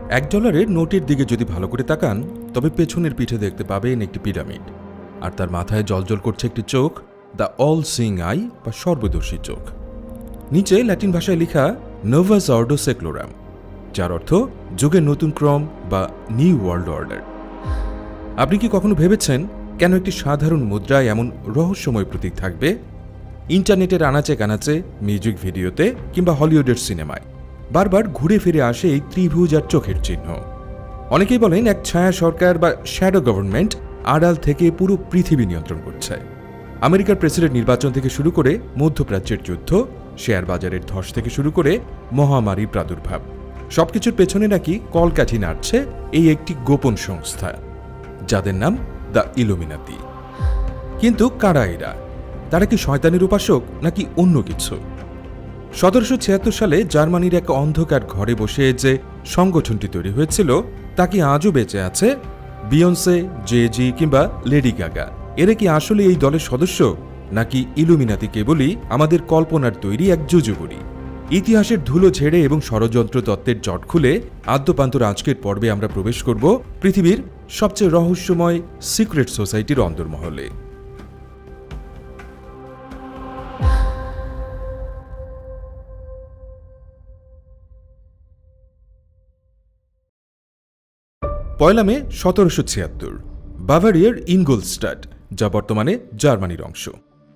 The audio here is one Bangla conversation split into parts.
$1 নোটের দিকে যদি ভালো করে তাকান তবে পেছনের পিঠে দেখতে পাবেন একটি পিরামিড, আর তার মাথায় জ্বলজ্বল করছে একটি চোখ, দ্য অল সিং আই বা সর্বদর্শী চোখ। নিচে ল্যাটিন ভাষায় লেখা নোভাস অর্ডো সেক্লোরাম, যার অর্থ যুগের নতুন ক্রম বা নিউ ওয়ার্ল্ড অর্ডার। আপনি কি কখনো ভেবেছেন কেন একটি সাধারণ মুদ্রায় এমন রহস্যময় প্রতীক থাকবে? ইন্টারনেটের আনাচে কানাচে, মিউজিক ভিডিওতে কিংবা হলিউডের সিনেমায় বারবার ঘুরে ফিরে আসে এই ত্রিভুজ আর চোখের চিহ্ন। অনেকেই বলেন এক ছায়া সরকার বা শ্যাডো গভর্নমেন্ট আড়াল থেকে পুরো পৃথিবী নিয়ন্ত্রণ করছে। আমেরিকার প্রেসিডেন্ট নির্বাচন থেকে শুরু করে মধ্যপ্রাচ্যের যুদ্ধ, শেয়ার বাজারের ধস থেকে শুরু করে মহামারীর প্রাদুর্ভাব, সবকিছুর পেছনে নাকি কলকাঠি নাড়ছে এই একটি গোপন সংস্থা, যাদের নাম দ্য ইলুমিনাতি। কিন্তু কারা এরা? তারা কি শয়তানের উপাসক নাকি অন্য কিছু? 1776 সালে জার্মানির এক অন্ধকার ঘরে বসে যে সংগঠনটি তৈরি হয়েছিল তা কি আজও বেঁচে আছে? বিয়ন্সে, জে-জি কিংবা লেডি গাগা এরা কি আসলে এই দলের সদস্য, নাকি ইলুমিনাতি কেবলই আমাদের কল্পনার তৈরি এক জুজুবুড়ি? ইতিহাসের ধুলো ঝেড়ে এবং ষড়যন্ত্র তত্ত্বের জট খুলে আদ্যপান্তর আজকের পর্বে আমরা প্রবেশ করব পৃথিবীর সবচেয়ে রহস্যময় সিক্রেট সোসাইটির অন্দরমহলে। পয়লা মে 1776, বাভারিয়ার ইনগোলস্টাড, যা বর্তমানে জার্মানির অংশ।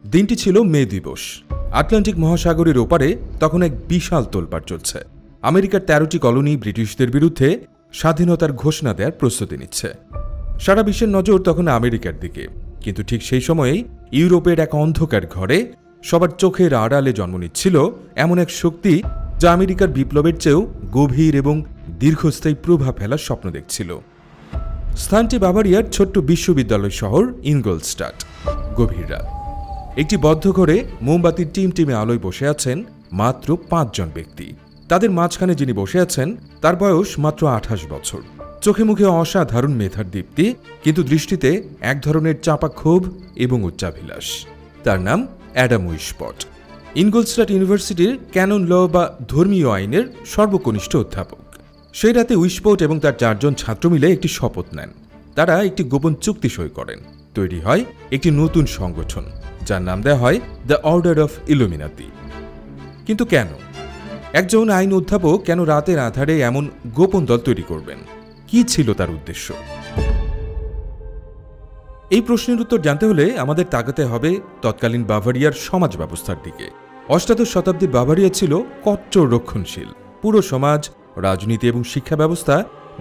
দিনটি ছিল মে দিবস। আটলান্টিক মহাসাগরের ওপারে তখন এক বিশাল তোলপাড় চলছে। আমেরিকার 13টি কলোনি ব্রিটিশদের বিরুদ্ধে স্বাধীনতার ঘোষণা দেওয়ার প্রস্তুতি নিচ্ছে। সারা বিশ্বের নজর তখন আমেরিকার দিকে, কিন্তু ঠিক সেই সময়েই ইউরোপের এক অন্ধকার ঘরে সবার চোখের আড়ালে জন্ম নিচ্ছিল এমন এক শক্তি যা আমেরিকার বিপ্লবের চেয়েও গভীর এবং দীর্ঘস্থায়ী প্রভাব ফেলার স্বপ্ন দেখছিল। স্থানটি বাভারিয়ার ছোট্ট বিশ্ববিদ্যালয় শহর ইনগোলস্টাড। গভীর রাত। একটি বদ্ধ ঘরে মোমবাতির টিমটিমে আলোয় বসে আছেন মাত্র 5 জন ব্যক্তি। তাদের মাঝখানে যিনি বসে আছেন তার বয়স মাত্র 28 বছর। চোখে মুখে অসাধারণ মেধার দীপ্তি, কিন্তু দৃষ্টিতে এক ধরনের চাপা ক্ষোভ এবং উচ্চাভিলাষ। তার নাম অ্যাডাম উইশপট, ইনগোলস্টাড ইউনিভার্সিটির ক্যানন ল বা ধর্মীয় আইনের সর্বকনিষ্ঠ অধ্যাপক। সেই রাতে উইশপট এবং তার 4 জন ছাত্র মিলে একটি শপথ নেন। তারা একটি গোপন চুক্তি সই করেন। তৈরি হয় একটি নতুন সংগঠন, যার নাম দেওয়া হয় দ্য অর্ডার অফ ইলুমিনাতি। কিন্তু কেন? একজন আইন অধ্যাপক কেন রাতের আধারে এমন গোপন দল তৈরি করবেন? কি ছিল তার উদ্দেশ্য? এই প্রশ্নের উত্তর জানতে হলে আমাদের তাকাতে হবে তৎকালীন বাভারিয়ার সমাজ ব্যবস্থার দিকে। অষ্টাদশ শতাব্দীর বাভারিয়া ছিল কট্টর রক্ষণশীল। পুরো সমাজ, রাজনীতি এবং শিক্ষা ব্যবস্থা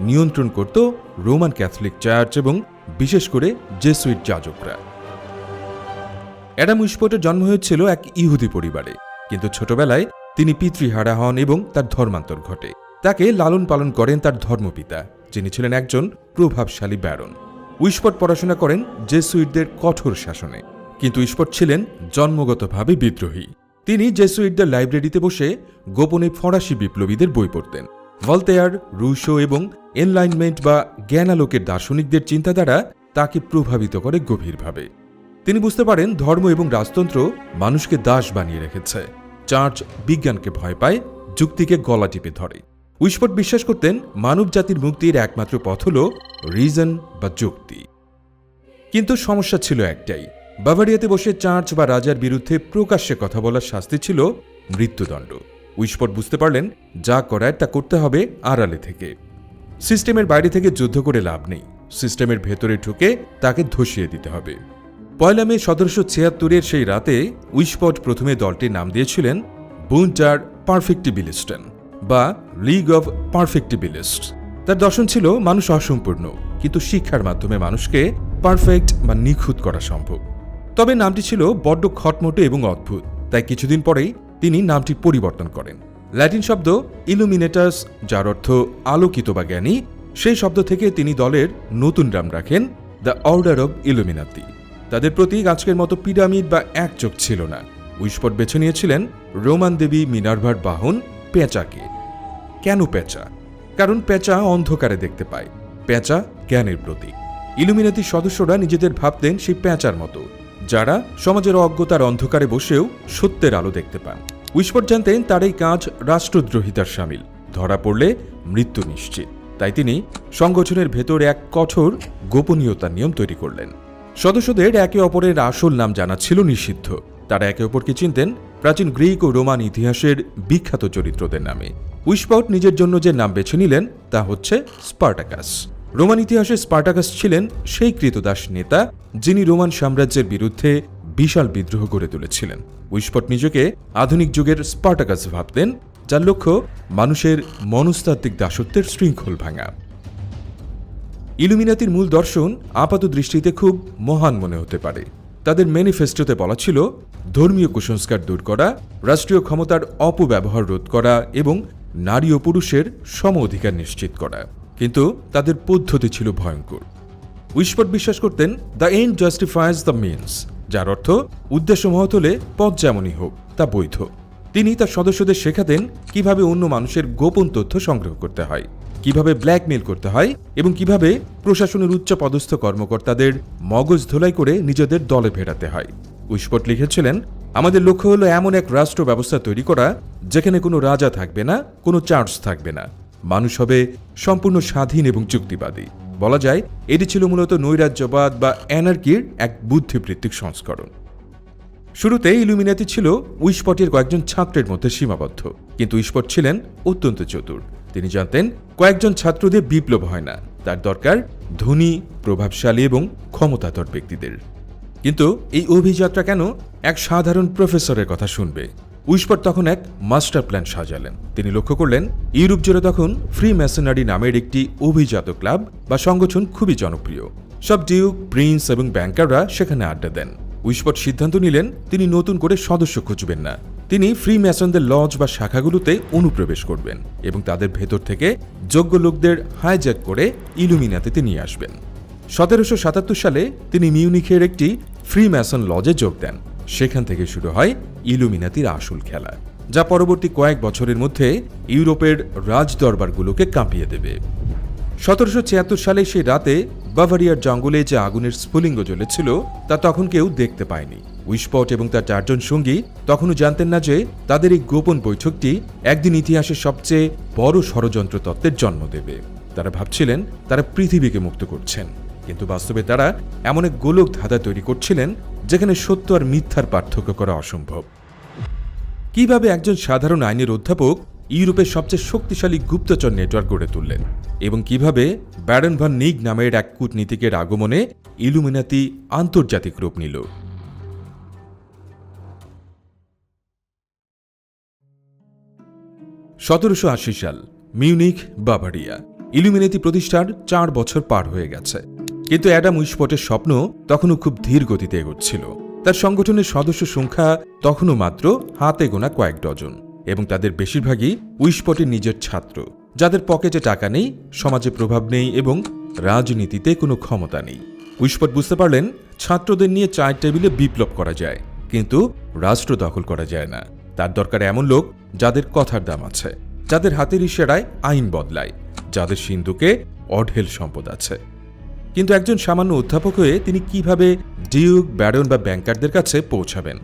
নিয়ন্ত্রণ করত রোমান ক্যাথলিক চার্চ এবং বিশেষ করে জেসুইট যাজকরা। অ্যাডাম উইশপটের জন্ম হয়েছিল এক ইহুদি পরিবারে, কিন্তু ছোটবেলায় তিনি পিতৃহারা হন এবং তার ধর্মান্তর ঘটে। তাকে লালন পালন করেন তার ধর্মপিতা, যিনি ছিলেন একজন প্রভাবশালী ব্যারন। উইশপট পড়াশোনা করেন জেসুইটদের কঠোর শাসনে, কিন্তু উইশপট ছিলেন জন্মগতভাবে বিদ্রোহী। তিনি জেসুইটদের লাইব্রেরিতে বসে গোপনে ফরাসি বিপ্লবীদের বই পড়তেন। ভলতেয়ার, রুশো এবং এনলাইনমেন্ট বা জ্ঞানালোকের দার্শনিকদের চিন্তাধারা তাকে প্রভাবিত করে গভীরভাবে। তিনি বুঝতে পারেন ধর্ম এবং রাজতন্ত্র মানুষকে দাস বানিয়ে রেখেছে। চার্চ বিজ্ঞানকে ভয় পায়, যুক্তিকে গলা টিপে ধরে। উইশপট বিশ্বাস করতেন মানব জাতির মুক্তির একমাত্র পথ হল রিজন বা যুক্তি। কিন্তু সমস্যা ছিল একটাই, বাভারিয়াতে বসে চার্চ বা রাজার বিরুদ্ধে প্রকাশ্যে কথা বলার শাস্তি ছিল মৃত্যুদণ্ড। উইশপট বুঝতে পারলেন যা করার তা করতে হবে আড়ালে থেকে। সিস্টেমের বাইরে থেকে যুদ্ধ করে লাভ নেই, সিস্টেমের ভেতরে ঢুকে তাকে ধসিয়ে দিতে হবে। পয়লা মে 1776 সেই রাতে উইশপট প্রথমে দলটির নাম দিয়েছিলেন বুন্ড আর পারফেক্টিবিলিস্টেন বা লিগ অব পারফেক্টিবিলিস্ট। তার দর্শন ছিল মানুষ অসম্পূর্ণ, কিন্তু শিক্ষার মাধ্যমে মানুষকে পারফেক্ট বা নিখুঁত করা সম্ভব। তবে নামটি ছিল বড্ড খটমটো এবং অদ্ভুত, তাই কিছুদিন পরেই তিনি নামটি পরিবর্তন করেন। ল্যাটিন শব্দ ইলুমিনেটাস, যার অর্থ আলোকিত বা জ্ঞানী, সেই শব্দ থেকে তিনি দলের নতুন নাম রাখেন দ্য অর্ডার অব ইলুমিনাতি। তাদের প্রতীক আজকের মতো পিরামিড বা এক চোখ ছিল না। উইশপট বেছে নিয়েছিলেন রোমান দেবী মিনার্ভার বাহন পেঁচাকে। কেন পেঁচা? কারণ পেঁচা অন্ধকারে দেখতে পায়, পেঁচা জ্ঞানের প্রতীক। ইলুমিনাতি সদস্যরা নিজেদের ভাবতেন সেই পেঁচার মতো, যারা সমাজের অজ্ঞতার অন্ধকারে বসেও সত্যের আলো দেখতে পান। উইশপট জানতেন তার এই কাজ রাষ্ট্রদ্রোহিতার শামিল, ধরা পড়লে মৃত্যু নিশ্চিত। তাই তিনি সংগঠনের ভেতর এক কঠোর গোপনীয়তার নিয়ম তৈরি করলেন। সদস্যদের একে অপরের আসল নাম জানা ছিল নিষিদ্ধ। তারা একে অপরকে চিনতেন প্রাচীন গ্রিক ও রোমান ইতিহাসের বিখ্যাত চরিত্রদের নামে। উইসপট নিজের জন্য যে নাম বেছে নিলেন তা হচ্ছে স্পার্টাকাস। রোমান ইতিহাসে স্পার্টাকাস ছিলেন সেই ক্রীতদাস নেতা যিনি রোমান সাম্রাজ্যের বিরুদ্ধে বিশাল বিদ্রোহ গড়ে তুলেছিলেন। উইসপট নিজেকে আধুনিক যুগের স্পার্টাকাস ভাবতেন, যার লক্ষ্য মানুষের মনস্তাত্ত্বিক দাসত্বের শৃঙ্খল ভাঙা। ইলুমিনাতির মূল দর্শন আপাত দৃষ্টিতে খুব মহান মনে হতে পারে। তাদের ম্যানিফেস্টোতে বলা ছিল ধর্মীয় কুসংস্কার দূর করা, রাষ্ট্রীয় ক্ষমতার অপব্যবহার রোধ করা এবং নারী ও পুরুষের সম অধিকার নিশ্চিত করা। কিন্তু তাদের পদ্ধতি ছিল ভয়ঙ্কর। উইসপট বিশ্বাস করতেন দ্য এন্ড জাস্টিফাইজ দ্য মিনস, যার অর্থ উদ্দেশ্য মহৎ হলে পথ যেমনই হোক তা বৈধ। তিনি তার সদস্যদের শেখাতেন কিভাবে অন্য মানুষের গোপন তথ্য সংগ্রহ করতে হয়, কিভাবে ব্ল্যাকমেইল করতে হয় এবং কিভাবে প্রশাসনের উচ্চ পদস্থ কর্মকর্তাদের মগজ ধোলাই করে নিজেদের দলে ভেড়াতে হয়। উইসপট লিখেছিলেন, আমাদের লক্ষ্য হলো এমন এক রাষ্ট্র ব্যবস্থা তৈরি করা যেখানে কোনো রাজা থাকবে না, কোনো চার্জ থাকবে না, মানুষ হবে সম্পূর্ণ স্বাধীন এবং যুক্তিবাদী। বলা যায় এটি ছিল মূলত নৈরাজ্যবাদ বা অ্যানার্কির এক বুদ্ধিবৃত্তিক সংস্করণ। শুরুতে ইলুমিনাতি ছিল উইসপটের কয়েকজন ছাত্রের মধ্যে সীমাবদ্ধ, কিন্তু উইসপট ছিলেন অত্যন্ত চতুর। তিনি জানতেন কয়েকজন ছাত্রদের বিপ্লব হয় না, তার দরকার ধনী, প্রভাবশালী এবং ক্ষমতাধর ব্যক্তিদের। কিন্তু এই অভিযাত্রা কেন এক সাধারণ প্রফেসরের কথা শুনবে? উইসপট তখন এক মাস্টার প্ল্যান সাজালেন। তিনি লক্ষ্য করলেন ইউরোপ জুড়ে তখন ফ্রি ম্যাসনারি নামের একটি অভিজাত ক্লাব বা সংগঠন খুবই জনপ্রিয়। সব ডিউক, প্রিন্স এবং ব্যাংকাররা সেখানে আড্ডা দেন। উইসপট সিদ্ধান্ত নিলেন তিনি নতুন করে সদস্য খুঁজবেন না। তিনি ফ্রি ম্যাসনদের লজ বা শাখাগুলোতে অনুপ্রবেশ করবেন এবং তাদের ভেতর থেকে যোগ্য লোকদের হাইজ্যাক করে ইলুমিনাতিতে নিয়ে আসবেন। 1777 সালে তিনি মিউনিখের একটি ফ্রি ম্যাসন লজে যোগ দেন। সেখান থেকে শুরু হয় ইলুমিনাতির আসল খেলা, যা পরবর্তী কয়েক বছরের মধ্যে ইউরোপের রাজদরবারগুলোকে কাঁপিয়ে দেবে। 1776 সালে সেই রাতে বাভারিয়ার জঙ্গলে যে আগুনের স্ফুলিঙ্গ জ্বলেছিল তা তখন কেউ দেখতে পায়নি। উইসপট এবং তার 4 জন সঙ্গী তখনও জানতেন না যে তাদের এই গোপন বৈঠকটি একদিন ইতিহাসের সবচেয়ে বড় ষড়যন্ত্র তত্ত্বের জন্ম দেবে। তারা ভাবছিলেন তারা পৃথিবীকে মুক্ত করছেন, কিন্তু বাস্তবে তারা এমন এক গোলক ধাঁধা তৈরি করছিলেন যেখানে সত্য আর মিথ্যার পার্থক্য করা অসম্ভব। কিভাবে একজন সাধারণ আইনের অধ্যাপক ইউরোপের সবচেয়ে শক্তিশালী গুপ্তচর নেটওয়ার্ক গড়ে তুললেন এবং কিভাবে ব্যারন ভান নিগ নামের এক কূটনীতিকের আগমনে ইলুমিনাতি আন্তর্জাতিক রূপ নিল। 1780 সাল, মিউনিখ, বাভারিয়া। ইলুমিনাতি প্রতিষ্ঠার 4 বছর পার হয়ে গেছে, কিন্তু অ্যাডাম উইসপটের স্বপ্ন তখনও খুব ধীর গতিতে এগোচ্ছিল। তার সংগঠনের সদস্য সংখ্যা তখনও মাত্র হাতে গোনা কয়েক ডজন, এবং তাদের বেশিরভাগই উইসপটের নিজের ছাত্র, যাদের পকেটে টাকা নেই, সমাজে প্রভাব নেই এবং রাজনীতিতে কোনো ক্ষমতা নেই। উইসপট বুঝতে পারলেন ছাত্রদের নিয়ে চায়ের টেবিলে বিপ্লব করা যায়, কিন্তু রাষ্ট্র দখল করা যায় না। তার দরকার এমন লোক যাদের কথার দাম আছে, যাদের হাতের ইশারায় আইন বদলায়, যাদের সিন্ধুকে অঢেল সম্পদ আছে। কিন্তু একজন সামান্য অধ্যাপক হয়ে তিনি কিভাবে ডিউক, ব্যারন বা ব্যাংকারদের কাছে পৌঁছাবেন?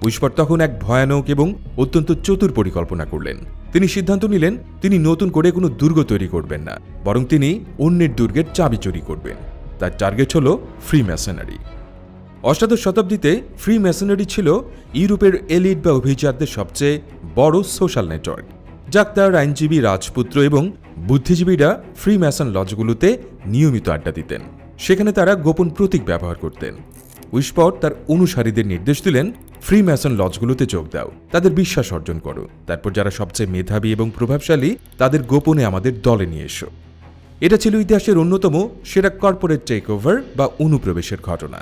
উইসপট তখন এক ভয়ানক এবং অত্যন্ত চতুর পরিকল্পনা করলেন। তিনি সিদ্ধান্ত নিলেন তিনি নতুন করে কোনো দুর্গ তৈরি করবেন না, বরং তিনি অন্যের দুর্গের চাবি চুরি করবেন। তার টার্গেট হল ফ্রি ম্যাসনারি। অষ্টাদশ শতাব্দীতে ফ্রি ম্যাসনারি ছিল ইউরোপের এলিট বা অভিজাতদের সবচেয়ে বড় সোশ্যাল নেটওয়ার্ক। ডাক্তার, আইনজীবী, রাজপুত্র এবং বুদ্ধিজীবীরা ফ্রি ম্যাসন লজগুলোতে নিয়মিত আড্ডা দিতেন। সেখানে তারা গোপন প্রতীক ব্যবহার করতেন। উইসপট তার অনুসারীদের নির্দেশ দিলেন, ফ্রি ম্যাসন লজগুলোতে যোগ দাও, তাদের বিশ্বাস অর্জন করো, তারপর যারা সবচেয়ে মেধাবী এবং প্রভাবশালী তাদের গোপনে আমাদের দলে নিয়ে এসো। এটা ছিল ইতিহাসের অন্যতম সেরা কর্পোরেট টেক ওভার বা অনুপ্রবেশের ঘটনা।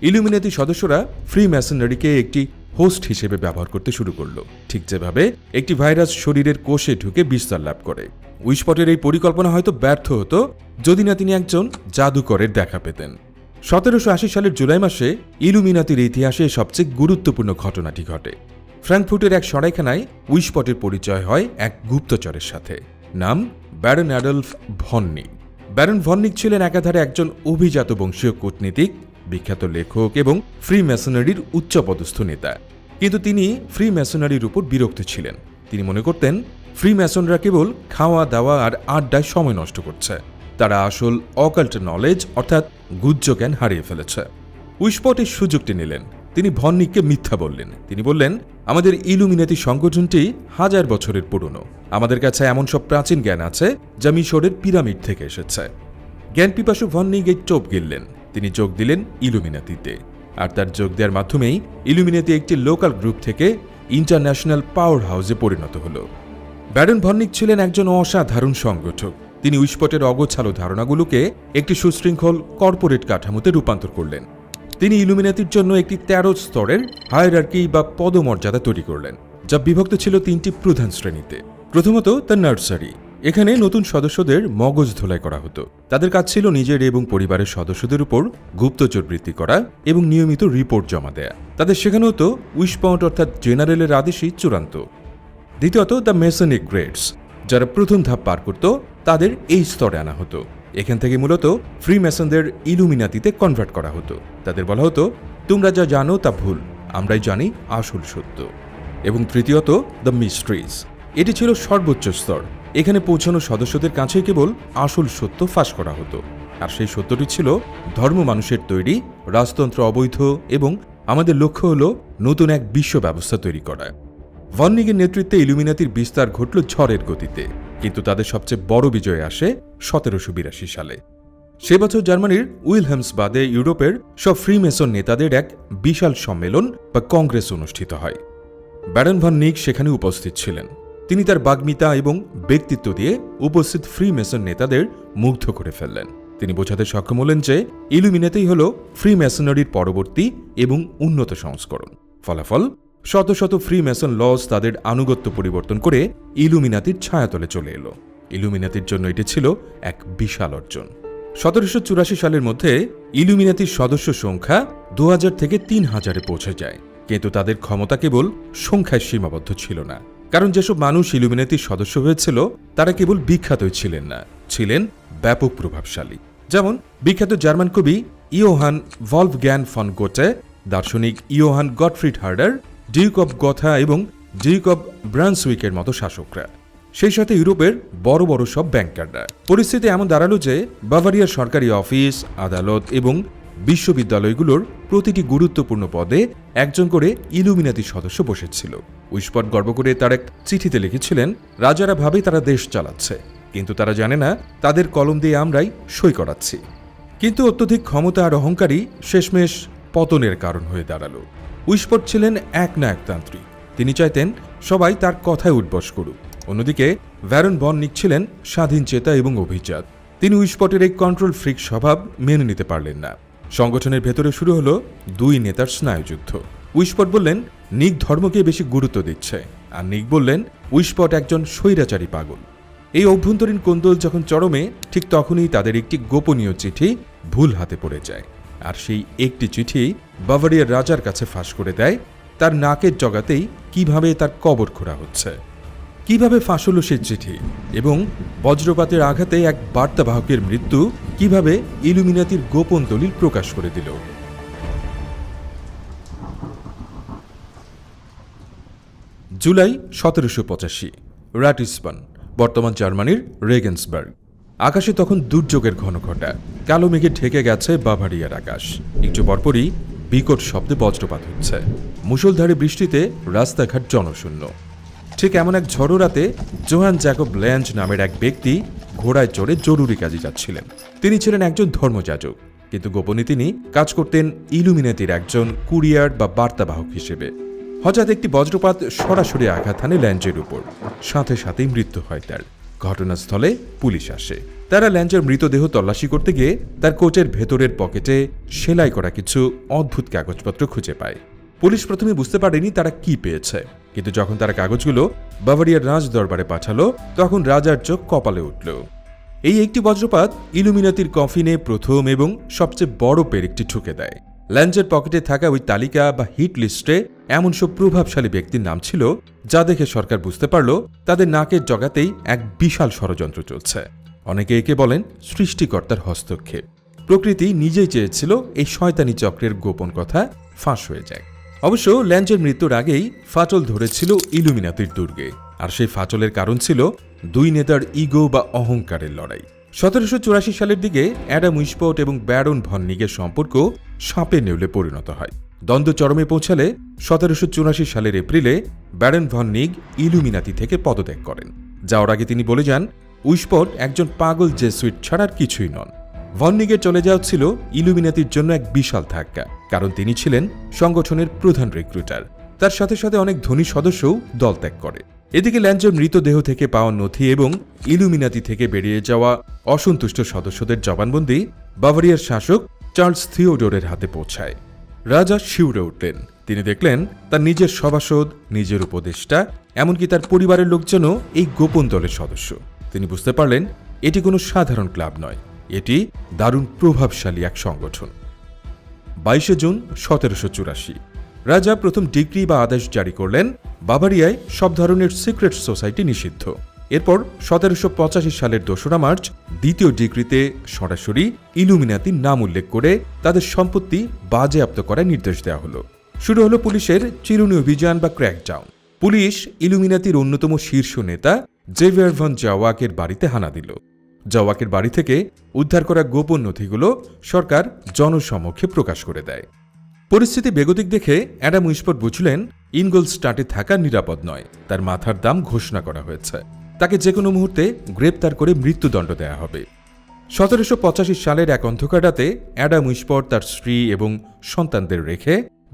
ইলুমিনাতি সদস্যরা ফ্রি ম্যাসনারিকে একটি হোস্ট হিসেবে ব্যবহার করতে শুরু করলো, ঠিক যেভাবে একটি ভাইরাস শরীরের কোষে ঢুকে বিস্তার লাভ করে। উইসপটের এই পরিকল্পনা হয়তো ব্যর্থ হতো যদি না তিনি একজন জাদুকরের দেখা পেতেন। 1780 সালের জুলাই মাসে ইলুমিনাতির ইতিহাসে সবচেয়ে গুরুত্বপূর্ণ ঘটনাটি ঘটে। ফ্র্যাঙ্কফুর্টের এক সরাইখানায় উইসপটের পরিচয় হয় এক গুপ্তচরের সাথে, নাম Baron Adolf von Knigge. Baron von Knigge ছিলেন একাধারে একজন অভিজাত বংশীয় কূটনীতিক, বিখ্যাত লেখক এবং ফ্রি ম্যাসনারির উচ্চপদস্থ নেতা। কিন্তু তিনি ফ্রি ম্যাসনারির উপর বিরক্ত ছিলেন। তিনি মনে করতেন ফ্রি ম্যাসনরা কেবল খাওয়া দাওয়া আর আড্ডায় সময় নষ্ট করছে, তারা আসল অকাল্ট নলেজ অর্থাৎ গুহ্য জ্ঞান হারিয়ে ফেলেছে। উইসপট এই সুযোগটি নিলেন। তিনি ভন নিককে মিথ্যা বললেন। তিনি বললেন, আমাদের ইলুমিনাতি সংগঠনটি 1000 বছরের পুরনো। আমাদের কাছে এমন সব প্রাচীন জ্ঞান আছে যা মিশরের পিরামিড থেকে এসেছে। জ্ঞান পিপাসু ভন নিক এই টোপ গিললেন। তিনি যোগ দিলেন ইলুমিনাতিতে, আর তার যোগ দেওয়ার মাধ্যমেই ইলুমিনাতি একটি লোকাল গ্রুপ থেকে ইন্টারন্যাশনাল পাওয়ার হাউসে পরিণত হল। ব্যারন ভন নিক ছিলেন একজন অসাধারণ সংগঠক। তিনি উইসপটের অগোছালো ধারণাগুলোকে একটি সুশৃঙ্খল কর্পোরেট কাঠামোতে রূপান্তর করলেন। তিনি ইলুমিনাতির জন্য একটি 13 স্তরের হায়ারার্কি বা পদমর্যাদা তৈরি করলেন, যা বিভক্ত ছিল 3টি প্রধান শ্রেণীতে। প্রথমত দ্য নার্সারি। এখানে নতুন সদস্যদের মগজ ধোলাই করা হতো। তাদের কাজ ছিল নিজের এবং পরিবারের সদস্যদের উপর গুপ্তচর বৃত্তি করা এবং নিয়মিত রিপোর্ট জমা দেয়া। তাদের শেখানো হতো উইসপট অর্থাৎ জেনারেলের আদেশই চূড়ান্ত। দ্বিতীয়ত দ্য মেসনিক গ্রেডস। যারা প্রথম ধাপ পার করত তাদের এই স্তরে আনা হতো। এখান থেকে মূলত ফ্রি মেসনদের ইলুমিনাতিতে কনভার্ট করা হতো। তাদের বলা হতো, তোমরা যা জানো তা ভুল, আমরাই জানি আসল সত্য। এবং তৃতীয়ত দ্য মিস্ট্রিজ। এটি ছিল সর্বোচ্চ স্তর। এখানে পৌঁছানো সদস্যদের কাছে কেবল আসল সত্য ফাঁস করা হতো, আর সেই সত্যটি ছিল ধর্ম মানুষের তৈরি, রাজতন্ত্র অবৈধ এবং আমাদের লক্ষ্য হল নতুন এক বিশ্ব ব্যবস্থা তৈরি করা। ভন নিকের নেতৃত্বে ইলুমিনাতির বিস্তার ঘটল ঝড়ের গতিতে, কিন্তু তাদের সবচেয়ে বড় বিজয় আসে 1782 সালে। সে বছর জার্মানির উইলহেমসবাদে ইউরোপের সব ফ্রিমেসন নেতাদের এক বিশাল সম্মেলন বা কংগ্রেস অনুষ্ঠিত হয়। ব্যারন ভন নিক সেখানে উপস্থিত ছিলেন। তিনি তার বাগ্মিতা এবং ব্যক্তিত্ব দিয়ে উপস্থিত ফ্রিমেসন নেতাদের মুগ্ধ করে ফেললেন। তিনি বোঝাতে সক্ষম হলেন যে ইলুমিনাতি হল ফ্রিমেসনারির পরবর্তী এবং উন্নত সংস্করণ। ফলাফল, শত শত ফ্রিমেসন লজ তাদের আনুগত্য পরিবর্তন করে ইলুমিনাতির ছায়াতলে চলে এলো। ইলুমিনাতির জন্য এটি ছিল এক বিশাল অর্জন। 1784 সালের মধ্যে ইলুমিনাতির সদস্য সংখ্যা 2000 থেকে 3000-এ পৌঁছে যায়, কিন্তু তাদের ক্ষমতা কেবল সংখ্যায় সীমাবদ্ধ ছিল না। কারণ যেসব মানুষ ইলুমিনাতির সদস্য হয়েছিল তারা কেবল বিখ্যাতই ছিলেন না, ছিলেন ব্যাপক প্রভাবশালী। যেমন বিখ্যাত জার্মান কবি ইয়োহান ভলফগ্যাং ফন গোটে, দার্শনিক Johann Gottfried Herder, duke of Gotha এবং ডিউক অব ব্রান্সউইকের মতো শাসকরা, সেই সাথে ইউরোপের বড় বড় সব ব্যাংকাররা। পরিস্থিতি এমন দাঁড়ালো যে বাভারিয়ার সরকারি অফিস, আদালত এবং বিশ্ববিদ্যালয়গুলোর প্রতিটি গুরুত্বপূর্ণ পদে একজন করে ইলুমিনাতি সদস্য বসেছিল। উইসপট গর্ব করে তার এক চিঠিতে লিখেছিলেন, রাজারা ভাবে তারা দেশ চালাচ্ছে, কিন্তু তারা জানে না তাদের কলম দিয়ে আমরাই সই করাচ্ছি। কিন্তু অত্যধিক ক্ষমতা আর অহংকারী শেষমেশ পতনের কারণ হয়ে দাঁড়ালো। উইসপট ছিলেন এক নায়কতান্ত্রিক। তিনি চাইতেন সবাই তার কথায় উঠবস করুক। অন্যদিকে ব্যারন ভন নিক ছিলেন স্বাধীন চেতা এবং অভিজাত। তিনি উইসপটের এই কন্ট্রোল ফ্রিক স্বভাব মেনে নিতে পারলেন না। সংগঠনের ভেতরে শুরু হলো দুই নেতার স্নায়ুযুদ্ধ। উইসপট বললেন নিক ধর্মকে বেশি গুরুত্ব দিচ্ছে, আর নিক বললেন উইসপট একজন স্বৈরাচারী পাগল। এই অভ্যন্তরীণ কোন্দল যখন চরমে, ঠিক তখনই তাদের একটি গোপনীয় চিঠি ভুল হাতে পড়ে যায়। আর সেই একটি চিঠি বাভারিয়ার রাজার কাছে ফাঁস করে দেয় তার নাকের জগাতেই কিভাবে তার কবর খোঁড়া হচ্ছে। কিভাবে ফাঁস হলো সেই চিঠি এবং বজ্রপাতের আঘাতে এক বার্তাবাহকের মৃত্যু কিভাবে ইলুমিনাতির গোপন দলিল প্রকাশ করে দিল। জুলাই 1785, রাটিসবান, বর্তমান জার্মানির রেগেন্সবার্গ। আকাশে তখন দুর্যোগের ঘনঘটা। কালো মেঘে ঢেকে গেছে বাভারিয়ার আকাশ। একটু পরপরই বিকট শব্দে বজ্রপাত হচ্ছে। মুষলধারে বৃষ্টিতে রাস্তাঘাট জনশূন্য। ঠিক এমন এক ঝড়ো রাতে জোহান জ্যাকব ল্যাঞ্জ নামের এক ব্যক্তি ঘোড়ায় চড়ে জরুরি কাজে যাচ্ছিলেন। তিনি ছিলেন একজন ধর্মযাজক, কিন্তু গোপনে তিনি কাজ করতেন ইলুমিনাতির একজন কুরিয়ার বা বার্তাবাহক হিসেবে। হঠাৎ একটি বজ্রপাত সরাসরি আঘাত হানে ল্যাঞ্জের উপর। সাথে সাথেই মৃত্যু হয় তার। ঘটনাস্থলে পুলিশ আসে। তারা ল্যাঞ্জের মৃতদেহ তল্লাশি করতে গিয়ে তার কোটের ভেতরের পকেটে সেলাই করা কিছু অদ্ভুত কাগজপত্র খুঁজে পায়। পুলিশ প্রথমে বুঝতে পারেনি তারা কি পেয়েছে, কিন্তু যখন তারা কাগজগুলো বাভারিয়ার রাজ দরবারে পাঠালো তখন রাজার চোখ কপালে উঠল। এই একটি বজ্রপাত ইলুমিনাতির কফিনে প্রথম এবং সবচেয়ে বড় পেরেকটি ঠুকে দেয়। ল্যাঞ্জের পকেটে থাকা ওই তালিকা বা হিট লিস্টে এমন সব প্রভাবশালী ব্যক্তির নাম ছিল যা দেখে সরকার বুঝতে পারল তাদের নাকের জগাতেই এক বিশাল ষড়যন্ত্র চলছে। অনেকে একে বলেন সৃষ্টিকর্তার হস্তক্ষেপ। প্রকৃতি নিজেই চেয়েছিল এই শয়তানি চক্রের গোপন কথা ফাঁস হয়ে যায়। অবশ্য ল্যাঞ্জের মৃত্যুর আগেই ফাটল ধরেছিল ইলুমিনাতির দুর্গে। আর সেই ফাটলের কারণ ছিল দুই নেতার ইগো বা অহংকারের লড়াই। 1784 সালের দিকে অ্যাডাম উইসপট এবং ব্যারন ভন নিগের সম্পর্ক সাপে নেউলে পরিণত হয়। দ্বন্দ্ব চরমে পৌঁছালে 1784 সালের এপ্রিলে ব্যারন ভন নিগ ইলুমিনাতি থেকে পদত্যাগ করেন। যাওয়ার আগে তিনি বলে যান, উইসপট একজন পাগল জেসুইট ছাড়ার কিছুই নন। ভন নিগের চলে যাওয়া ছিল ইলুমিনাতির জন্য এক বিশাল ধাক্কা, কারণ তিনি ছিলেন সংগঠনের প্রধান রিক্রুটার। তার সাথে সাথে অনেক ধনী সদস্যও দল ত্যাগ করে। এদিকে ল্যাঞ্জের মৃতদেহ থেকে পাওয়া নথি এবং ইলুমিনাতি থেকে বেরিয়ে যাওয়া অসন্তুষ্ট সদস্যদের জবানবন্দি বাভারিয়ার শাসক চার্লস থিওডোরের হাতে পৌঁছায়। রাজা শিউরে উঠলেন। তিনি দেখলেন তার নিজের সভাসদ, নিজের উপদেষ্টা, এমনকি তার পরিবারের লোকজনও এই গোপন দলের সদস্য। তিনি বুঝতে পারলেন এটি কোনো সাধারণ ক্লাব নয়, এটি দারুণ প্রভাবশালী এক সংগঠন। 22 জুন 1784 রাজা প্রথম ডিক্রি বা আদেশ জারি করলেন, বাভারিয়ায় সব ধরনের সিক্রেট সোসাইটি নিষিদ্ধ। এরপর 1785 সালের 2 মার্চ দ্বিতীয় ডিক্রিতে সরাসরি ইলুমিনাতির নাম উল্লেখ করে তাদের সম্পত্তি বাজেয়াপ্ত করার নির্দেশ দেওয়া হলো। শুরু হলো পুলিশের চিরুনি অভিযান বা ক্র্যাকডাউন। পুলিশ ইলুমিনাতির অন্যতম শীর্ষ নেতা জেভিয়ার ভন জাওয়াকের বাড়িতে হানা দিল। জাওয়াকের বাড়ি থেকে উদ্ধার করা গোপন নথিগুলো সরকার জনসমক্ষে প্রকাশ করে দেয়। পরিস্থিতি বেগতিক দেখে অ্যাডাম উইসপট বুঝলেন ইনগোলস্টাটে থাকা নিরাপদ নয়। তার মাথার দাম ঘোষণা করা হয়েছে। তাকে যে কোনো মুহূর্তে গ্রেপ্তার করে মৃত্যুদণ্ড দেয়া হবে। 1785 সালের এক অন্ধকার রাতে অ্যাডাম উইসপট তার স্ত্রী এবং সন্তানদের রেখে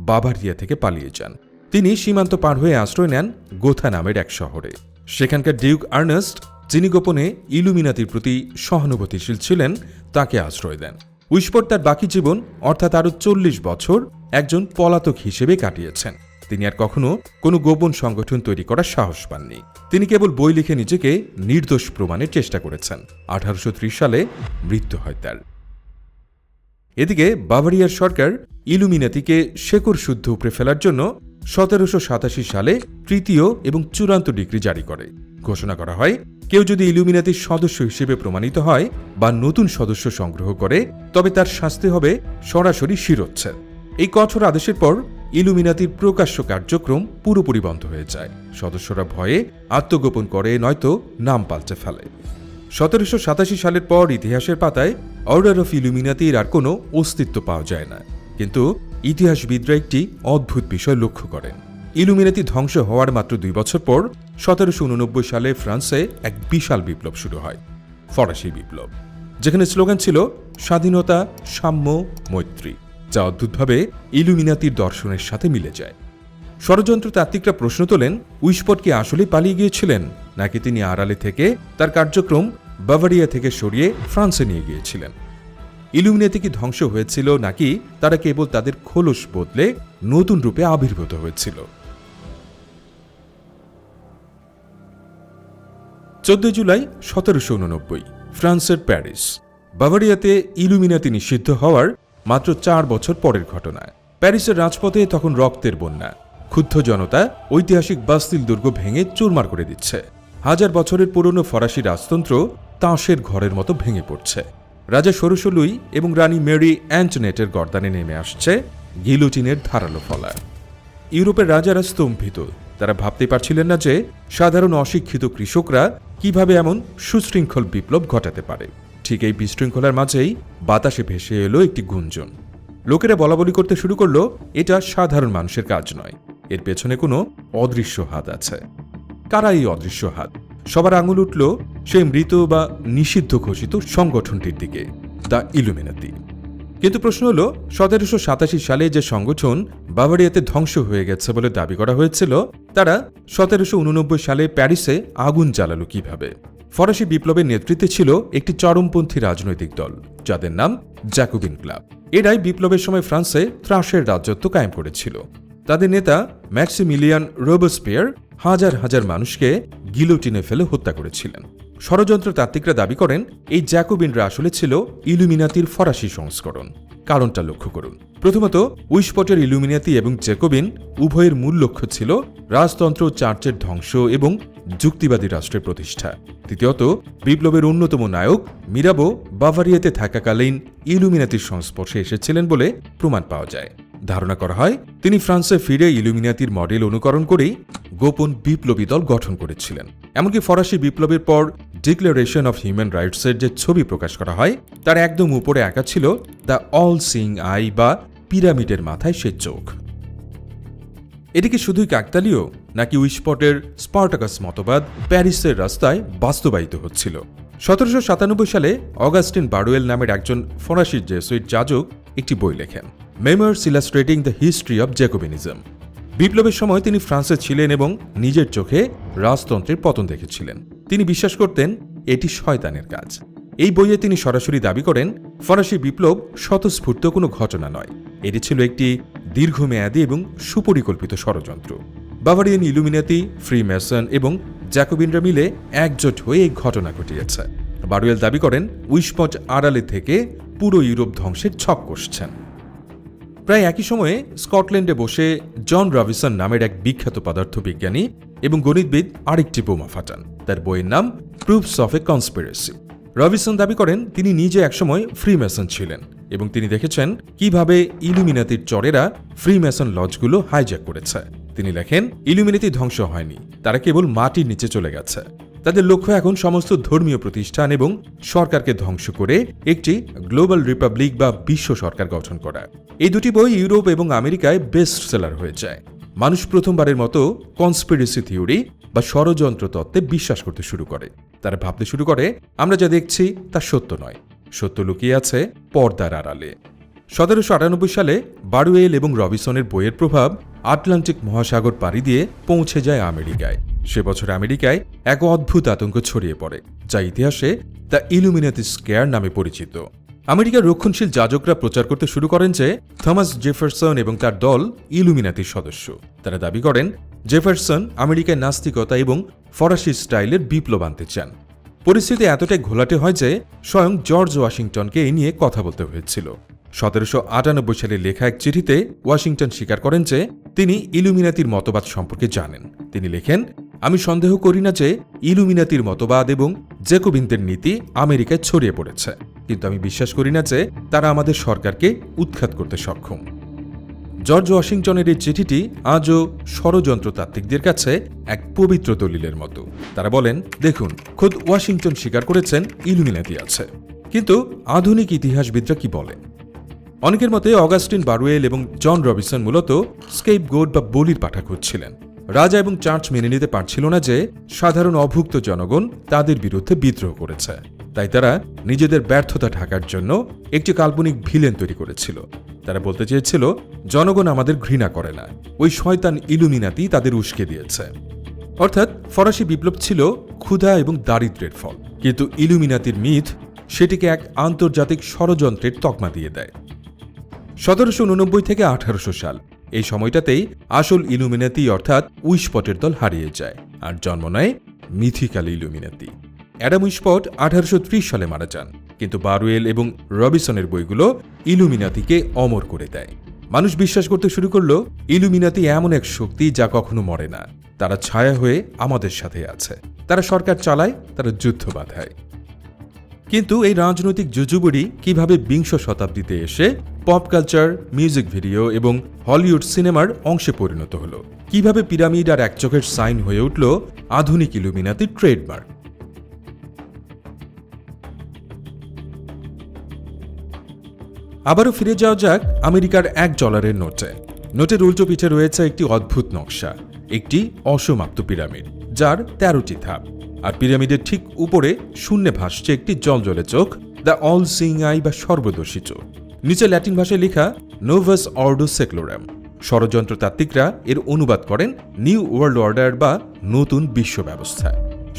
বাভারিয়া থেকে পালিয়ে যান। তিনি সীমান্ত পার হয়ে আশ্রয় নেন গোথা নামের এক শহরে। সেখানকার ডিউক আর্নেস্ট, যিনি গোপনে ইলুমিনাতির প্রতি সহানুভূতিশীল ছিলেন, তাকে আশ্রয় দেন। উইসপট তার বাকি জীবন অর্থাৎ আরও 40 বছর একজন পলাতক হিসেবে কাটিয়েছেন। তিনি আর কখনো কোনো গোপন সংগঠন তৈরি করার সাহস পাননি। তিনি কেবল বই লিখে নিজেকে নির্দোষ প্রমাণের চেষ্টা করেছেন। 1830 সালে মৃত্যু হয় তার। এদিকে বাভারিয়ার সরকার ইলুমিনাতিকে শেকড় শুদ্ধ উপড়ে ফেলার জন্য 1787 সালে তৃতীয় এবং চূড়ান্ত ডিক্রি জারি করে। ঘোষণা করা হয়, কেউ যদি ইলুমিনাতির সদস্য হিসেবে প্রমাণিত হয় বা নতুন সদস্য সংগ্রহ করে, তবে তার শাস্তি হবে সরাসরি শিরোচ্ছেদ। এই কঠোর আদেশের পর ইলুমিনাতির প্রকাশ্য কার্যক্রম পুরোপুরি বন্ধ হয়ে যায়। সদস্যরা ভয়ে আত্মগোপন করে, নয়তো নাম পাল্টে ফেলে। 1787 সালের পর ইতিহাসের পাতায় অর্ডার অফ ইলুমিনাতির আর কোনো অস্তিত্ব পাওয়া যায় না। কিন্তু ইতিহাসবিদরা একটি অদ্ভুত বিষয় লক্ষ্য করেন। ইলুমিনাতি ধ্বংস হওয়ার মাত্র 2 বছর পর 1789 সালে ফ্রান্সে এক বিশাল বিপ্লব শুরু হয়, ফরাসি বিপ্লব, যেখানে স্লোগান ছিল স্বাধীনতা, সাম্য, মৈত্রী, যা অদ্ভুতভাবে ইলুমিনাতির দর্শনের সাথে মিলে যায়। ষড়যন্ত্র তাত্ত্বিকরা প্রশ্ন তোলেন, উইসপট কি আসলেই পালিয়ে গিয়েছিলেন, নাকি তিনি আড়ালে থেকে তার কার্যক্রম বাভারিয়া থেকে সরিয়ে ফ্রান্সে নিয়ে গিয়েছিলেন? ইলুমিনাতি কি ধ্বংস হয়েছিল, নাকি তারা কেবল তাদের খোলস বদলে নতুন রূপে আবির্ভূত হয়েছিল? 14 জুলাই 1789 ফ্রান্সের প্যারিস। বাভারিয়াতে ইলুমিনাতি নিষিদ্ধ হওয়ার মাত্র 4 বছর পরের ঘটনা। প্যারিসের রাজপথে তখন রক্তের বন্যা। ক্ষুব্ধ জনতা ঐতিহাসিক বাস্তিল দুর্গ ভেঙে চুরমার করে দিচ্ছে। 1000 বছরের পুরনো ফরাসি রাজতন্ত্র তাসের ঘরের মতো ভেঙে পড়ছে। রাজা ষোড়শ লুই এবং রানী মেরি অ্যান্টনেটের গর্দানে নেমে আসছে গিলোটিনের ধারালো ফলা। ইউরোপের রাজারা স্তম্ভিত। তারা ভাবতে পারছিলেন না যে সাধারণ অশিক্ষিত কৃষকরা কিভাবে এমন সুশৃঙ্খল বিপ্লব ঘটাতে পারে। ঠিক এই বিশৃঙ্খলার মাঝেই বাতাসে ভেসে এলো একটি গুঞ্জন। লোকেরা বলাবলি করতে শুরু করলো, এটা সাধারণ মানুষের কাজ নয়, এর পেছনে কোনো অদৃশ্য হাত আছে। কারা এই অদৃশ্য হাত? সবার আঙুল উঠল সেই মৃত বা নিষিদ্ধ ঘোষিত সংগঠনটির দিকে, দ্য ইলুমিনাতি। কিন্তু প্রশ্ন হলো, 1787 সালে যে সংগঠন বাভারিয়াতে ধ্বংস হয়ে গেছে বলে দাবি করা হয়েছিল, তারা 1789 সালে প্যারিসে আগুন জ্বালালো কিভাবে? ফরাসি বিপ্লবের নেতৃত্বে ছিল একটি চরমপন্থী রাজনৈতিক দল, যাদের নাম জ্যাকোবিন ক্লাব। এরাই বিপ্লবের সময় ফ্রান্সে ত্রাসের রাজত্ব কায়েম করেছিল। তাদের নেতা ম্যাক্সিমিলিয়ান রোবেসপিয়ার হাজার হাজার মানুষকে গিলোটিনে ফেলে হত্যা করেছিলেন। ষড়যন্ত্র তাত্ত্বিকরা দাবি করেন, এই জ্যাকোবিনরা আসলে ছিল ইলুমিনাতির ফরাসি সংস্করণ। কারণটা লক্ষ্য করুন। প্রথমত, উইসপটের ইলুমিনাতি এবং জ্যাকোবিন উভয়ের মূল লক্ষ্য ছিল রাজতন্ত্র, চার্চের ধ্বংস এবং যুক্তিবাদী রাষ্ট্রের প্রতিষ্ঠা। তৃতীয়ত, বিপ্লবের অন্যতম নায়ক মিরাবো বাভারিয়াতে থাকাকালীন ইলুমিনাতির সংস্পর্শে এসেছিলেন বলে প্রমাণ পাওয়া যায়। ধারণা করা হয় তিনি ফ্রান্সে ফিরে ইলুমিনাতির মডেল অনুকরণ করেই গোপন বিপ্লবী দল গঠন করেছিলেন। এমনকি ফরাসি বিপ্লবের পর ডিক্লারেশন অফ হিউম্যান রাইটসের যে ছবি প্রকাশ করা হয় তার একদম উপরে আঁকা ছিল দ্য অল সিইং আই বা পিরামিডের মাথায় সে চোখ। এটি কি শুধুই কাকতালীয়, নাকি উইশপটের স্পার্টাকাস মতবাদ প্যারিসের রাস্তায় বাস্তবায়িত হচ্ছিল? 1797 সালে অগাস্টিন বারুয়েল নামের একজন ফরাসি জেসুইট যাজক একটি বই লেখেন, মেমোয়ার্স ইলাস্ট্রেটিং দ্য হিস্ট্রি অব জ্যাকোবিনিজম। বিপ্লবের সময় তিনি ফ্রান্সে ছিলেন এবং নিজের চোখে রাজতন্ত্রের পতন দেখেছিলেন। তিনি বিশ্বাস করতেন এটি শয়তানের কাজ। এই বইয়ে তিনি সরাসরি দাবি করেন ফরাসি বিপ্লব স্বতঃস্ফূর্ত কোনো ঘটনা নয়, এটি ছিল একটি দীর্ঘমেয়াদী এবং সুপরিকল্পিত ষড়যন্ত্র। বাভারিয়ান ইলুমিনাতি, ফ্রি মেসন এবং জ্যাকোবিনরা মিলে একজোট হয়ে এই ঘটনা ঘটিয়েছে। বারুয়েল দাবি করেন উইশপট আড়ালে থেকে পুরো ইউরোপ ধ্বংসের ছক কষছেন। প্রায় একই সময়ে স্কটল্যান্ডে বসে জন রবিনসন নামের এক বিখ্যাত পদার্থবিজ্ঞানী এবং গণিতবিদ আরেকটি বোমা ফাটান। তার বইয়ের নাম proofs of A conspiracy. Robinson দাবি করেন তিনি নিজে একসময় ফ্রি মেসন ছিলেন এবং তিনি দেখেছেন কিভাবে ইলুমিনাতির চরেরা ফ্রি মেসন লজগুলো হাইজ্যাক করেছে। তিনি লেখেন, ইলুমিনাতি ধ্বংস হয়নি, তারা কেবল মাটির নিচে চলে গেছে। তাদের লক্ষ্য এখন সমস্ত ধর্মীয় প্রতিষ্ঠান এবং সরকারকে ধ্বংস করে একটি গ্লোবাল রিপাবলিক বা বিশ্ব সরকার গঠন করা। এই দুটি বই ইউরোপ এবং আমেরিকায় বেস্ট সেলার হয়ে যায়। মানুষ প্রথমবারের মতো কনস্পিরেসি থিওরি বা ষড়যন্ত্র তত্ত্বে বিশ্বাস করতে শুরু করে। তারা ভাবতে শুরু করে আমরা যা দেখছি তা সত্য নয়, সত্য লুকিয়ে আছে পর্দার আড়ালে। 1798 সালে বারুয়েল এবং রবিনসনের বইয়ের প্রভাব আটলান্টিক মহাসাগর পাড়ি দিয়ে পৌঁছে যায় আমেরিকায়। সে বছর আমেরিকায় এক অদ্ভুত আতঙ্ক ছড়িয়ে পড়ে, যা ইতিহাসে দ্য ইলুমিনাতি স্কেয়ার নামে পরিচিত। আমেরিকার রক্ষণশীল যাজকরা প্রচার করতে শুরু করেন যে থমাস জেফারসন এবং তার দল ইলুমিনাতির সদস্য। তারা দাবি করেন জেফারসন আমেরিকায় নাস্তিকতা এবং ফরাসি স্টাইলের বিপ্লব আনতে চান। পরিস্থিতি এতটাই ঘোলাটে হয় যে স্বয়ং জর্জ ওয়াশিংটনকে এই নিয়ে কথা বলতে হয়েছিল। 1798 সালে লেখা এক চিঠিতে ওয়াশিংটন স্বীকার করেন যে তিনি ইলুমিনাতির মতবাদ সম্পর্কে জানেন। তিনি লেখেন, আমি সন্দেহ করি না যে ইলুমিনাতির মতবাদ এবং জ্যাকোবিনদের নীতি আমেরিকায় ছড়িয়ে পড়েছে, কিন্তু আমি বিশ্বাস করি না যে তারা আমাদের সরকারকে উৎখাত করতে সক্ষম। জর্জ ওয়াশিংটনের এই চিঠিটি আজও ষড়যন্ত্রতাত্ত্বিকদের কাছে এক পবিত্র দলিলের মতো। তারা বলেন, দেখুন, খোদ ওয়াশিংটন স্বীকার করেছেন ইলুমিনাতি আছে। কিন্তু আধুনিক ইতিহাসবিদরা কি বলেন? অনেকের মতে অগাস্টিন বারুয়েল এবং জন রবিনসন মূলত স্কেপগোট বা বলির পাঠা খুঁজছিলেন। রাজা এবং চার্চ মেনে নিতে পারছিল না যে সাধারণ অভুক্ত জনগণ তাদের বিরুদ্ধে বিদ্রোহ করেছে, তাই তারা নিজেদের ব্যর্থতা ঢাকার জন্য একটি কাল্পনিক ভিলেন তৈরি করেছিল। তারা বলতে চেয়েছিল জনগণ আমাদের ঘৃণা করে না, ওই শয়তান ইলুমিনাতি তাদের উস্কে দিয়েছে। অর্থাৎ ফরাসি বিপ্লব ছিল ক্ষুধা এবং দারিদ্র্যের ফল, কিন্তু ইলুমিনাতির মিথ সেটিকে এক আন্তর্জাতিক ষড়যন্ত্রের তকমা দিয়ে দেয়। 1789 থেকে 1800 সাল, এই সময়টাতেই আসল ইলুমিনাতি অর্থাৎ উইশপটের দল হারিয়ে যায় আর জন্ম নেয় মিথিক্যাল ইলুমিনাতি। অ্যাডাম উইশপট 1830 সালে মারা যান, কিন্তু বারুয়েল এবং রবিনসনের বইগুলো ইলুমিনাতিকে অমর করে দেয়। মানুষ বিশ্বাস করতে শুরু করলো ইলুমিনাতি এমন এক শক্তি যা কখনো মরে না। তারা ছায়া হয়ে আমাদের সাথে আছে, তারা সরকার চালায়, তারা যুদ্ধ বাঁধায়। কিন্তু এই রাজনৈতিক জুজুবুড়ি কিভাবে বিংশ শতাব্দীতে এসে পপ কালচার, মিউজিক ভিডিও এবং হলিউড সিনেমার অংশে পরিণত হলো? কিভাবে পিরামিড আর এক চোখের সাইন হয়ে উঠল আধুনিক ইলুমিনাতির ট্রেডমার্ক? আবারও ফিরে যাওয়া যাক আমেরিকার $1 নোটে। নোটের উল্টো পিঠে রয়েছে একটি অদ্ভুত নকশা, একটি অসমাপ্ত পিরামিড যার 13টি ধাপ। আর পিরামিডের ঠিক উপরে শূন্যে ভাসছে একটি জলজলে চোখ, দ্য অল সিইং আই বা সর্বদর্শী চোখ। নিচে ল্যাটিন ভাষায় লেখা নোভাস অর্ডো সেক্লোরাম। ষড়যন্ত্রতাত্ত্বিকরা এর অনুবাদ করেন নিউ ওয়ার্ল্ড অর্ডার বা নতুন বিশ্ব ব্যবস্থা।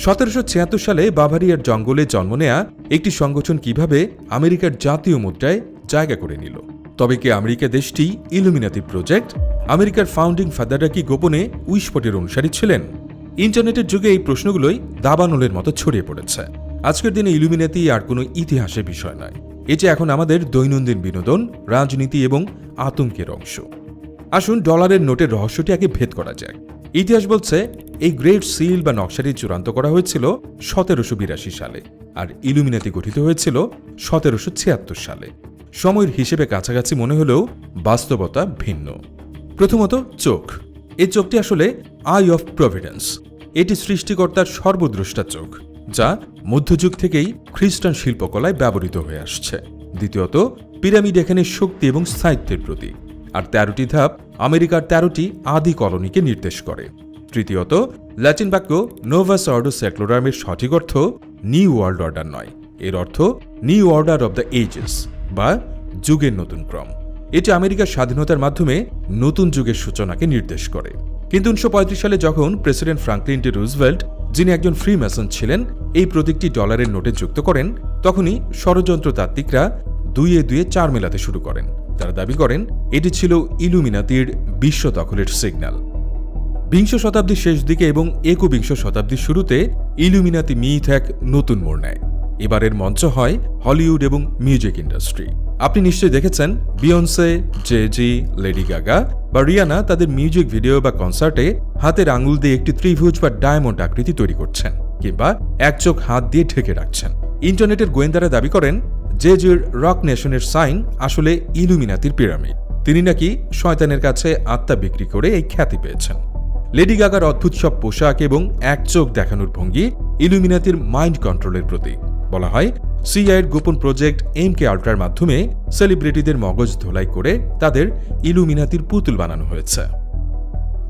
1776 সালে বাভারিয়ার জঙ্গলে জন্ম নেয়া একটি সংগঠন কিভাবে আমেরিকার জাতীয় মুদ্রায় জায়গা করে নিল? তবে কি আমেরিকা দেশটি ইলুমিনাতি প্রজেক্ট? আমেরিকার ফাউন্ডিং ফাদাররা কি গোপনে উইশপটের অনুসারী ছিলেন? ইন্টারনেটের যুগে এই প্রশ্নগুলোই দাবানলের মতো ছড়িয়ে পড়েছে। আজকের দিনে ইলুমিনাতি আর কোনো ইতিহাসের বিষয় নয়, এটি এখন আমাদের দৈনন্দিন বিনোদন, রাজনীতি এবং আতঙ্কের অংশ। আসুন ডলারের নোটের রহস্যটি আগে ভেদ করা যাক। ইতিহাস বলছে এই গ্রেট সিল বা নকশাটি চূড়ান্ত করা হয়েছিল 1782 সালে, আর ইলুমিনাতি গঠিত হয়েছিল 1776 সালে। সময়ের হিসেবে কাছাকাছি মনে হলেও বাস্তবতা ভিন্ন। প্রথমত চোখ। এই চোখটি আসলে আই অফ প্রভিডেন্স। এটি সৃষ্টিকর্তার সর্বদ্রষ্টা চোখ, যা মধ্যযুগ থেকেই খ্রিস্টান শিল্পকলায় ব্যবহৃত হয়ে আসছে। দ্বিতীয়ত পিরামিড এখানে শক্তি এবং স্থায়িত্বের প্রতীক, আর 13টি ধাপ আমেরিকার 13টি আদি কলোনিকে নির্দেশ করে। তৃতীয়ত ল্যাটিন বাক্য নোভাস অর্ডো সেক্লোরামের সঠিক অর্থ নিউ ওয়ার্ল্ড অর্ডার নয়, এর অর্থ new order of the ages বা যুগের নতুন ক্রম। এটি আমেরিকার স্বাধীনতার মাধ্যমে নতুন যুগের সূচনাকে নির্দেশ করে। কিন্তু 1935 সালে যখন প্রেসিডেন্ট ফ্রাঙ্কলিন ডি রুজভেল্ট, যিনি একজন ফ্রি ম্যাসন ছিলেন, এই প্রতীকটি ডলারের নোটে যুক্ত করেন, তখনই ষড়যন্ত্রতাত্ত্বিকরা 2-2 4 মেলাতে শুরু করেন। তারা দাবি করেন এটি ছিল ইলুমিনাতির বিশ্ব দখলের সিগন্যাল। বিংশ শতাব্দীর শেষ দিকে এবং একবিংশ শতাব্দীর শুরুতে ইলুমিনাতি মিথ এক নতুন মোড় নেয়। এবারের মঞ্চ হয় হলিউড এবং মিউজিক ইন্ডাস্ট্রি। আপনি নিশ্চয়ই দেখেছেন বিয়ন্সে, জে-জি, লেডি গাগা বা রিয়ানা তাদের মিউজিক ভিডিও বা কনসার্টে হাতের আঙুল দিয়ে একটি ত্রিভুজ বা ডায়মন্ড আকৃতি তৈরি করছেন, কিংবা এক চোখ হাত দিয়ে ঢেকে রাখছেন। ইন্টারনেটের গোয়েন্দারা দাবি করেন জে-জির রক নেশনের সাইন আসলে ইলুমিনাতির পিরামিড। তিনি নাকি শয়তানের কাছে আত্মা বিক্রি করে এই খ্যাতি পেয়েছেন। লেডি গাগার অদ্ভুত সব পোশাক এবং এক চোখ দেখানোর ভঙ্গি ইলুমিনাতির মাইন্ড কন্ট্রোলের প্রতীক। বলা হয় সিআইয়ের গোপন প্রজেক্ট MK আল্ট্রার মাধ্যমে সেলিব্রিটিদের মগজ ধোলাই করে তাদের ইলুমিনাতির পুতুল বানানো হয়েছে।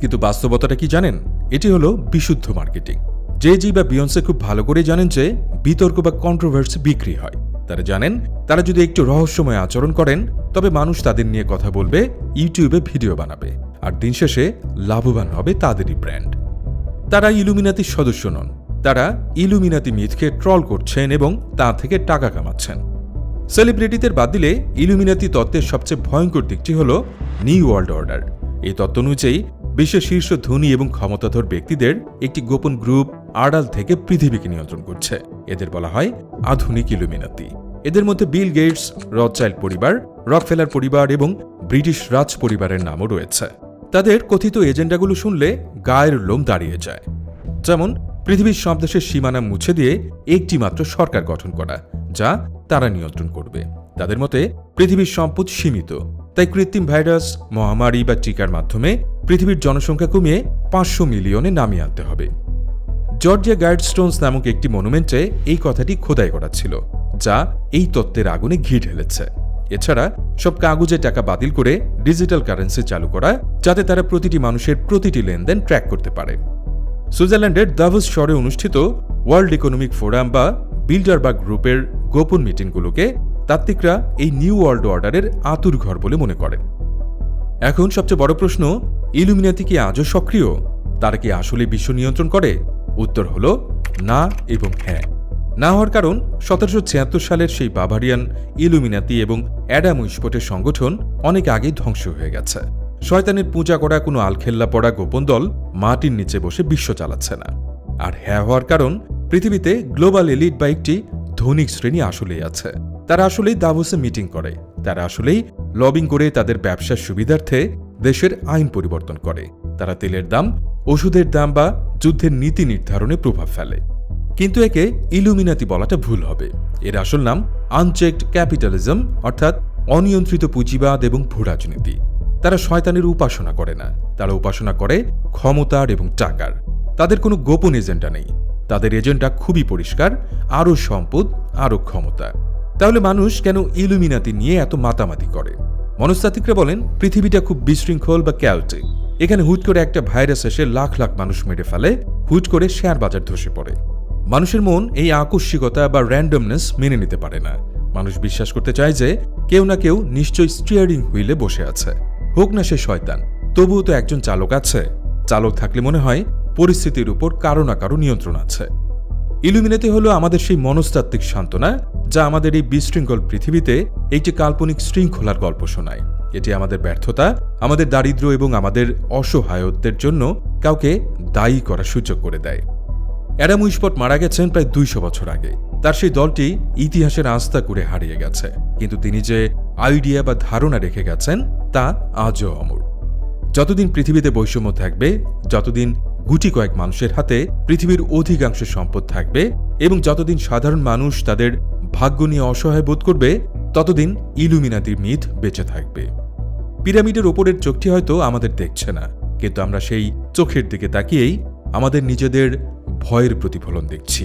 কিন্তু বাস্তবতাটা কি জানেন? এটি হলো বিশুদ্ধ মার্কেটিং। জে-জি বা বিয়ন্সে খুব ভালো করে জানেন যে বিতর্ক বা কন্ট্রোভার্সি বিক্রি হয়। তারা জানেন তারা যদি একটু রহস্যময় আচরণ করেন, তবে মানুষ তাদের নিয়ে কথা বলবে, ইউটিউবে ভিডিও বানাবে, আর দিন শেষে লাভবান হবে তাদেরই ব্র্যান্ড। তারা ইলুমিনাতির সদস্য নন, তারা ইলুমিনাতি মিথকে ট্রল করছেন এবং তা থেকে টাকা কামাচ্ছেন। সেলিব্রিটিদের বাদ দিলে ইলুমিনাতি তত্ত্বের সবচেয়ে ভয়ঙ্কর দিকটি হল নিউ ওয়ার্ল্ড অর্ডার। এই তত্ত্ব অনুযায়ী বিশ্বের শীর্ষ ধনী এবং ক্ষমতাধর ব্যক্তিদের একটি গোপন গ্রুপ আড়াল থেকে পৃথিবীকে নিয়ন্ত্রণ করছে। এদের বলা হয় আধুনিক ইলুমিনাতি। এদের মধ্যে বিল গেটস, রথচাইল্ড পরিবার, রকফেলার পরিবার এবং ব্রিটিশ রাজ পরিবারের নামও রয়েছে। তাদের কথিত এজেন্ডাগুলো শুনলে গায়ের লোম দাঁড়িয়ে যায়। যেমন পৃথিবীর সব দেশের সীমানা মুছে দিয়ে একটি মাত্র সরকার গঠন করা, যা তারা নিয়ন্ত্রণ করবে। তাদের মতে পৃথিবীর সম্পদ সীমিত, তাই কৃত্রিম ভাইরাস, মহামারী বা টিকার মাধ্যমে পৃথিবীর জনসংখ্যা কমিয়ে 500 মিলিয়নে নামিয়ে আনতে হবে। জর্জিয়া গাইডস্টোনস নামক একটি মনুমেন্টে এই কথাটি খোদাই করা ছিল, যা এই তত্ত্বের আগুনে ঘি ঢেলেছে। এছাড়া সব কাগজে টাকা বাতিল করে ডিজিটাল কারেন্সি চালু করা, যাতে তারা প্রতিটি মানুষের প্রতিটি লেনদেন ট্র্যাক করতে পারে। সুইজারল্যান্ডের দাভোস শহরে অনুষ্ঠিত ওয়ার্ল্ড ইকোনমিক ফোরাম বা বিল্ডারবার্গ গ্রুপের গোপন মিটিংগুলোকে তাত্ত্বিকরা এই নিউ ওয়ার্ল্ড অর্ডারের আঁতুড়ঘর বলে মনে করেন। এখন সবচেয়ে বড় প্রশ্ন, ইলুমিনাতি কি আজও সক্রিয়? তারা কি আসলে বিশ্ব নিয়ন্ত্রণ করে? উত্তর হল না এবং হ্যাঁ। না হওয়ার কারণ 1776 সালের সেই বাভারিয়ান ইলুমিনাতি এবং অ্যাডাম উইসপটের সংগঠন অনেক আগেই ধ্বংস হয়ে গেছে। শয়তানের পূজা করা কোনো আলখেল্লা পড়া গোপন দল মাটির নিচে বসে বিশ্ব চালাচ্ছে না। আর হ্যাঁ হওয়ার কারণ পৃথিবীতে গ্লোবাল এলিট বা একটি ধনিক শ্রেণী আসলেই আছে। তারা আসলেই দাভোসে মিটিং করে, তারা আসলেই লবিং করে তাদের ব্যবসার সুবিধার্থে দেশের আইন পরিবর্তন করে। তারা তেলের দাম, ওষুধের দাম বা যুদ্ধের নীতি নির্ধারণে প্রভাব ফেলে। কিন্তু একে ইলুমিনাতি বলাটা ভুল হবে। এর আসল নাম আনচেকড ক্যাপিটালিজম, অর্থাৎ অনিয়ন্ত্রিত পুঁজিবাদ এবং ভূরাজনীতি। তারা শয়তানের উপাসনা করে না, তারা উপাসনা করে ক্ষমতার এবং টাকার। তাদের কোনো গোপন এজেন্ডা নেই, তাদের এজেন্ডা খুবই পরিষ্কার, আরও সম্পদ, আরও ক্ষমতা। তাহলে মানুষ কেন ইলুমিনাতি নিয়ে এত মাতামাতি করে? মনস্তাত্ত্বিকরা বলেন পৃথিবীটা খুব বিশৃঙ্খল বা ক্যাওটিক। এখানে হুট করে একটা ভাইরাস এসে লাখ লাখ মানুষ মেরে ফেলে, হুট করে শেয়ার বাজার ধসে পড়ে। মানুষের মন এই আকস্মিকতা বা র্যান্ডমনেস মেনে নিতে পারে না। মানুষ বিশ্বাস করতে চায় যে কেউ না কেউ নিশ্চয়ই স্টিয়ারিং হুইলে বসে আছে, হোক না সে শয়তান, তবুও তো একজন চালক আছে। চালক থাকলে মনে হয় পরিস্থিতির উপর কারো না কারো নিয়ন্ত্রণ আছে। ইলুমিনাতি হলো আমাদের সেই মনস্তাত্ত্বিক সান্ত্বনা, যা আমাদের এই বিশৃঙ্খল পৃথিবীতে একটি কাল্পনিক শৃঙ্খলার গল্প শোনায়। এটি আমাদের ব্যর্থতা, আমাদের দারিদ্র্য এবং আমাদের অসহায়ত্বের জন্য কাউকে দায়ী করার সুযোগ করে দেয়। অ্যাডাম উইসপট মারা গেছেন প্রায় 200 বছর আগে। তার সেই দলটি ইতিহাসের আস্থা করে হারিয়ে গেছে, কিন্তু তিনি যে আইডিয়া বা ধারণা রেখে গেছেন তা আজও অমর। যতদিন পৃথিবীতে বৈষম্য থাকবে, যতদিন গুটি কয়েক মানুষের হাতে পৃথিবীর অধিকাংশ সম্পদ থাকবে এবং যতদিন সাধারণ মানুষ তাদের ভাগ্য নিয়ে অসহায় বোধ করবে, ততদিন ইলুমিনাতির মিথ বেঁচে থাকবে। পিরামিডের ওপরের চোখটি হয়তো আমাদের দেখছে না, কিন্তু আমরা সেই চোখের দিকে তাকিয়েই আমাদের নিজেদের ভয়ের প্রতিফলন দেখছি।